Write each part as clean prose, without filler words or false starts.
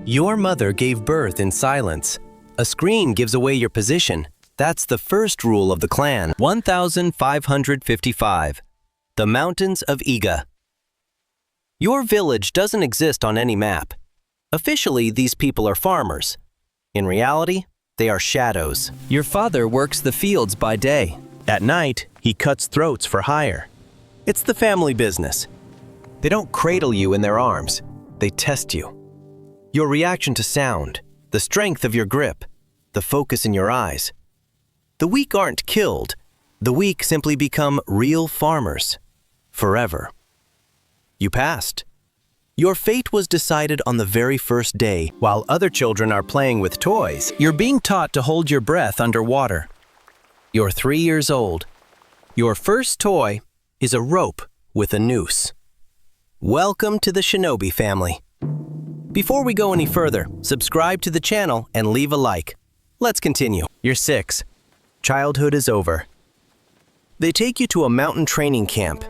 Your mother gave birth in silence. A screen gives away your position. That's the first rule of the clan. 1555. The Mountains of Iga. Your village doesn't exist on any map. Officially, these people are farmers. In reality, they are shadows. Your father works the fields by day. At night, he cuts throats for hire. It's the family business. They don't cradle you in their arms. They test you. Your reaction to sound, the strength of your grip, the focus in your eyes. The weak aren't killed. The weak simply become real farmers. Forever. You passed. Your fate was decided on the very first day. While other children are playing with toys, you're being taught to hold your breath underwater. You're 3 years old. Your first toy is a rope with a noose. Welcome to the Shinobi family. Before we go any further, subscribe to the channel and leave a like. Let's continue. You're 6. Childhood is over. They take you to a mountain training camp.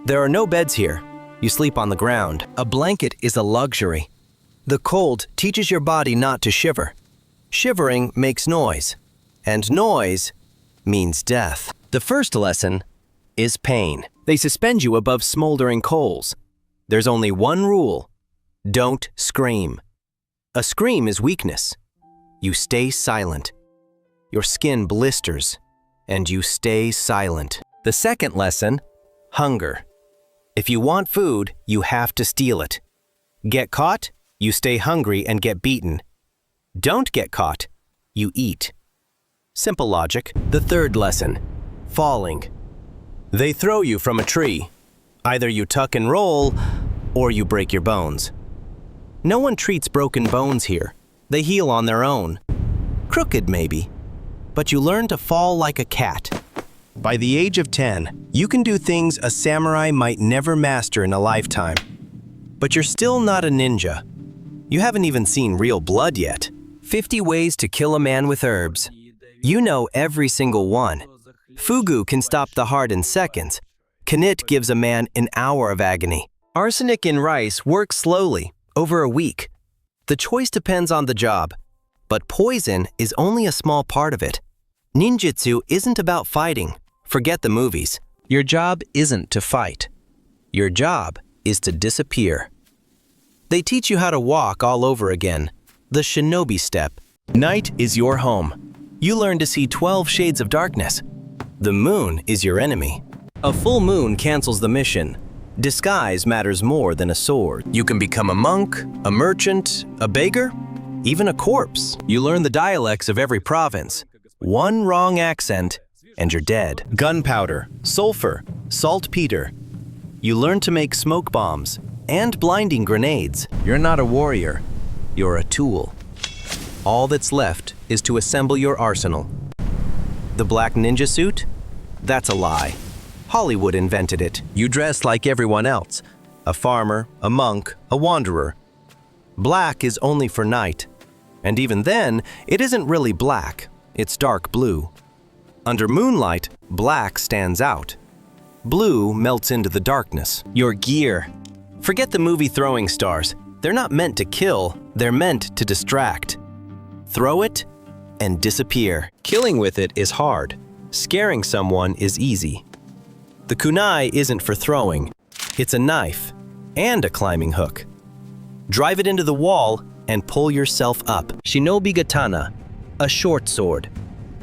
There are no beds here. You sleep on the ground. A blanket is a luxury. The cold teaches your body not to shiver. Shivering makes noise, and noise means death. The first lesson is pain. They suspend you above smoldering coals. There's only one rule: don't scream. A scream is weakness. You stay silent. Your skin blisters, and you stay silent. The second lesson, hunger. If you want food, you have to steal it. Get caught, you stay hungry and get beaten. Don't get caught, you eat. Simple logic. The third lesson, falling. They throw you from a tree. Either you tuck and roll, or you break your bones. No one treats broken bones here. They heal on their own. Crooked maybe, but you learn to fall like a cat. By the age of 10, you can do things a samurai might never master in a lifetime. But you're still not a ninja. You haven't even seen real blood yet. 50 ways to kill a man with herbs. You know every single one. Fugu can stop the heart in seconds. Knit gives a man an hour of agony. Arsenic in rice works slowly, over a week. The choice depends on the job. But poison is only a small part of it. Ninjutsu isn't about fighting. Forget the movies. Your job isn't to fight. Your job is to disappear. They teach you how to walk all over again. The shinobi step. Night is your home. You learn to see 12 shades of darkness. The moon is your enemy. A full moon cancels the mission. Disguise matters more than a sword. You can become a monk, a merchant, a beggar, even a corpse. You learn the dialects of every province. One wrong accent, and you're dead. Gunpowder, sulfur, saltpeter. You learn to make smoke bombs and blinding grenades. You're not a warrior, you're a tool. All that's left is to assemble your arsenal. The black ninja suit? That's a lie. Hollywood invented it. You dress like everyone else. A farmer, a monk, a wanderer. Black is only for night. And even then, it isn't really black. It's dark blue. Under moonlight, black stands out. Blue melts into the darkness. Your gear. Forget the movie throwing stars. They're not meant to kill, they're meant to distract. Throw it and disappear. Killing with it is hard. Scaring someone is easy. The kunai isn't for throwing. It's a knife and a climbing hook. Drive it into the wall and pull yourself up. Shinobi katana, a short sword.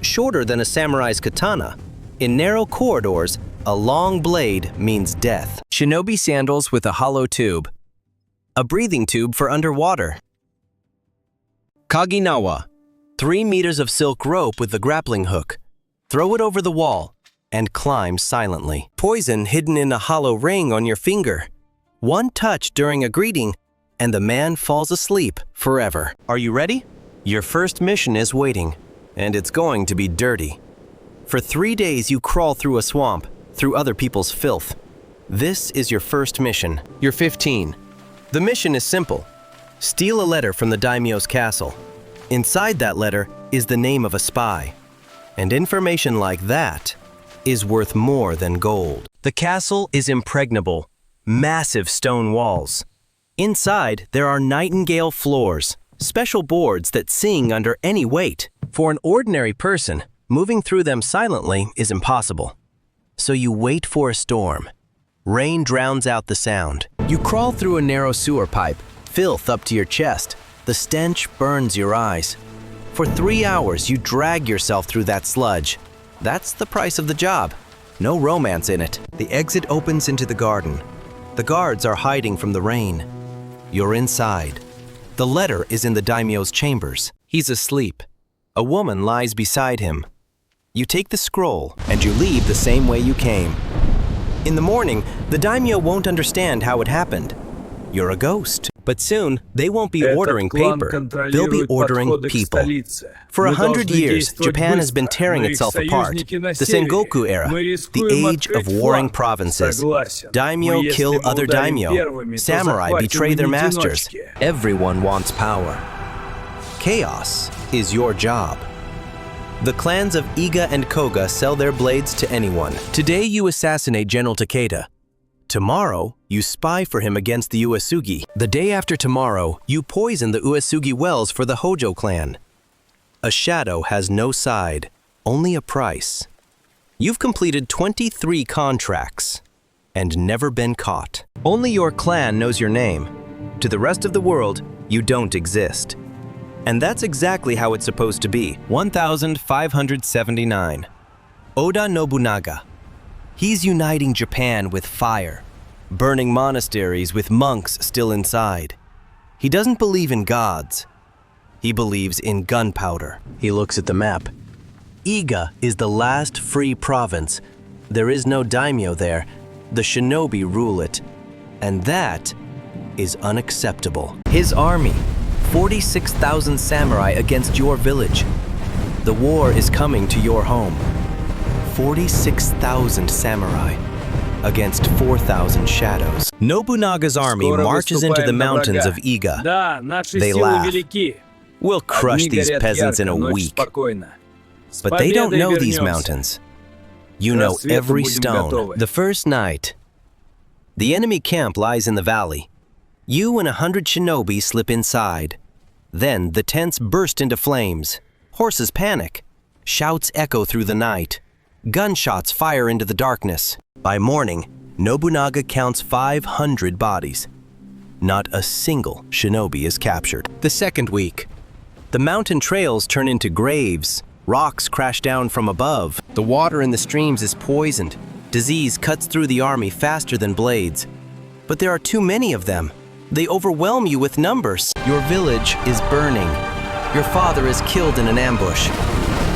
Shorter than a samurai's katana. In narrow corridors, a long blade means death. Shinobi sandals with a hollow tube. A breathing tube for underwater. Kaginawa, 3 meters of silk rope with a grappling hook. Throw it over the wall and climb silently. Poison hidden in a hollow ring on your finger. One touch during a greeting, and the man falls asleep forever. Are you ready? Your first mission is waiting, and it's going to be dirty. For 3 days you crawl through a swamp, through other people's filth. This is your first mission. You're 15. The mission is simple. Steal a letter from the daimyo's castle. Inside that letter is the name of a spy. And information like that is worth more than gold. The castle is impregnable, massive stone walls. Inside, there are nightingale floors, special boards that sing under any weight. For an ordinary person, moving through them silently is impossible. So you wait for a storm. Rain drowns out the sound. You crawl through a narrow sewer pipe, filth up to your chest. The stench burns your eyes. For 3 hours, you drag yourself through that sludge. That's the price of the job. No romance in it. The exit opens into the garden. The guards are hiding from the rain. You're inside. The letter is in the daimyo's chambers. He's asleep. A woman lies beside him. You take the scroll, and you leave the same way you came. In the morning, the daimyo won't understand how it happened. You're a ghost. But soon, they won't be ordering paper. They'll be ordering people. For 100 years, Japan has been tearing itself apart. The Sengoku era, the age of warring provinces. Daimyo kill other daimyo. Samurai betray their masters. Everyone wants power. Chaos is your job. The clans of Iga and Koga sell their blades to anyone. Today you assassinate General Takeda. Tomorrow, you spy for him against the Uesugi. The day after tomorrow, you poison the Uesugi wells for the Hojo clan. A shadow has no side, only a price. You've completed 23 contracts and never been caught. Only your clan knows your name. To the rest of the world, you don't exist. And that's exactly how it's supposed to be. 1579. Oda Nobunaga. He's uniting Japan with fire, burning monasteries with monks still inside. He doesn't believe in gods. He believes in gunpowder. He looks at the map. Iga is the last free province. There is no daimyo there. The shinobi rule it. And that is unacceptable. His army, 46,000 samurai against your village. The war is coming to your home. 46,000 samurai against 4,000 shadows. Nobunaga's army marches into the mountains of Iga. They laugh. We'll crush these peasants in a week. But they don't know these mountains. You know every stone. The first night, the enemy camp lies in the valley. You and 100 shinobi slip inside. Then the tents burst into flames. Horses panic. Shouts echo through the night. Gunshots fire into the darkness. By morning, Nobunaga counts 500 bodies. Not a single shinobi is captured. The second week, the mountain trails turn into graves. Rocks crash down from above. The water in the streams is poisoned. Disease cuts through the army faster than blades. But there are too many of them. They overwhelm you with numbers. Your village is burning. Your father is killed in an ambush.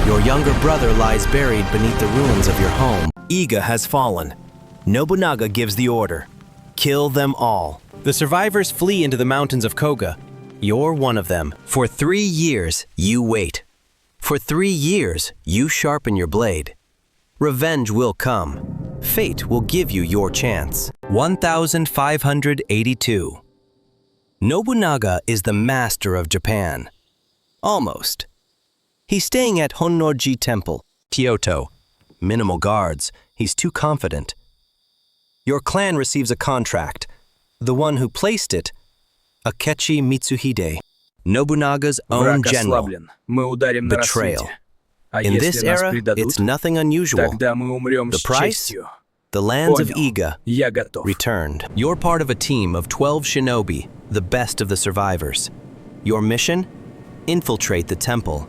Your younger brother lies buried beneath the ruins of your home. Iga has fallen. Nobunaga gives the order. Kill them all. The survivors flee into the mountains of Koga. You're one of them. For 3 years, you wait. For 3 years, you sharpen your blade. Revenge will come. Fate will give you your chance. 1582. Nobunaga is the master of Japan. Almost. He's staying at Honnoji Temple, Kyoto. Minimal guards. He's too confident. Your clan receives a contract. The one who placed it, Akechi Mitsuhide, Nobunaga's own general. Betrayal. In this era, it's nothing unusual. The price? The lands of Iga, returned. You're part of a team of 12 shinobi, the best of the survivors. Your mission? Infiltrate the temple.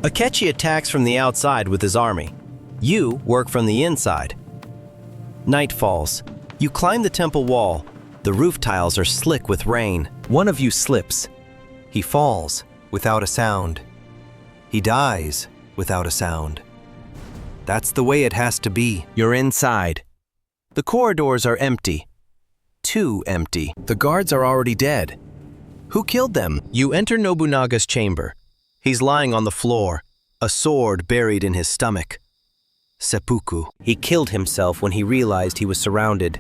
Akechi attacks from the outside with his army. You work from the inside. Night falls. You climb the temple wall. The roof tiles are slick with rain. One of you slips. He falls without a sound. He dies without a sound. That's the way it has to be. You're inside. The corridors are empty. Too empty. The guards are already dead. Who killed them? You enter Nobunaga's chamber. He's lying on the floor, a sword buried in his stomach. Seppuku. He killed himself when he realized he was surrounded.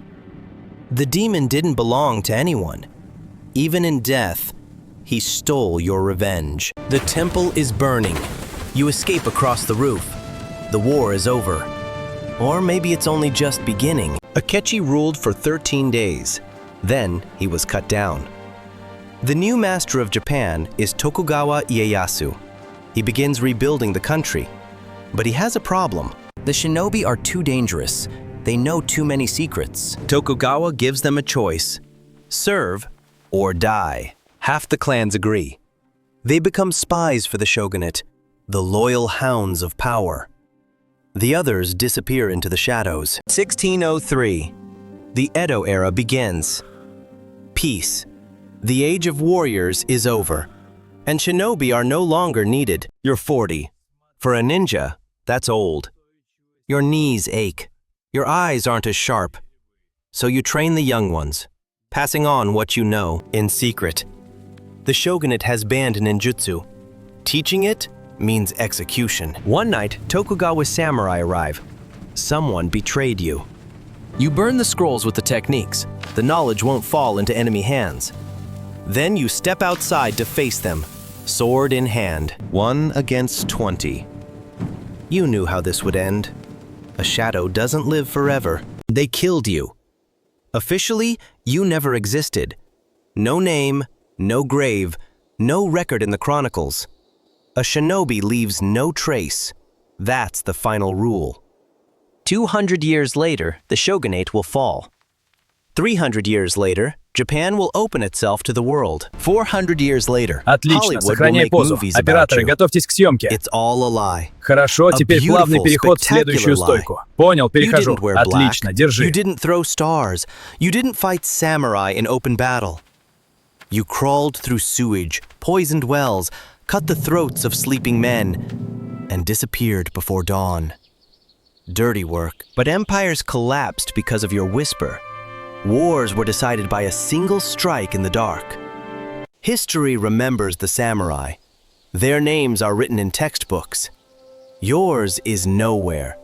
The demon didn't belong to anyone. Even in death, he stole your revenge. The temple is burning. You escape across the roof. The war is over. Or maybe it's only just beginning. Akechi ruled for 13 days. Then he was cut down. The new master of Japan is Tokugawa Ieyasu. He begins rebuilding the country, but he has a problem. The shinobi are too dangerous. They know too many secrets. Tokugawa gives them a choice: serve or die. Half the clans agree. They become spies for the shogunate, the loyal hounds of power. The others disappear into the shadows. 1603. The Edo era begins. Peace. The age of warriors is over, and shinobi are no longer needed. You're 40. For a ninja, that's old. Your knees ache. Your eyes aren't as sharp. So you train the young ones, passing on what you know in secret. The shogunate has banned ninjutsu. Teaching it means execution. One night, Tokugawa's samurai arrive. Someone betrayed you. You burn the scrolls with the techniques. The knowledge won't fall into enemy hands. Then you step outside to face them, sword in hand. 1 against 20. You knew how this would end. A shadow doesn't live forever. They killed you. Officially, you never existed. No name, no grave, no record in the chronicles. A shinobi leaves no trace. That's the final rule. 200 years later, the shogunate will fall. 300 years later, Japan will open itself to the world. 400 years later, Отлично, Hollywood will сохраняй make позу. movies about Операторы, you. готовьтесь к съемке. It's all a lie. Хорошо, теперь плавный переход в следующую стойку. Понял, You перехожу. didn't wear Отлично, black. держи. You didn't throw stars. You didn't fight samurai in open battle. You crawled through sewage, poisoned wells, cut the throats of sleeping men, and disappeared before dawn. Dirty work. But empires collapsed because of your whisper. Wars were decided by a single strike in the dark. History remembers the samurai. Their names are written in textbooks. Yours is nowhere,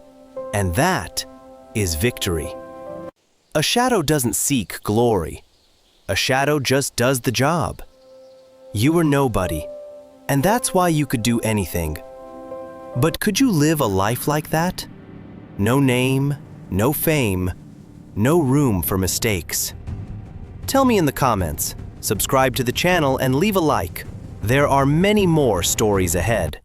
and that is victory. A shadow doesn't seek glory. A shadow just does the job. You were nobody, and that's why you could do anything. But could you live a life like that? No name, no fame, no room for mistakes. Tell me in the comments, subscribe to the channel and leave a like. There are many more stories ahead.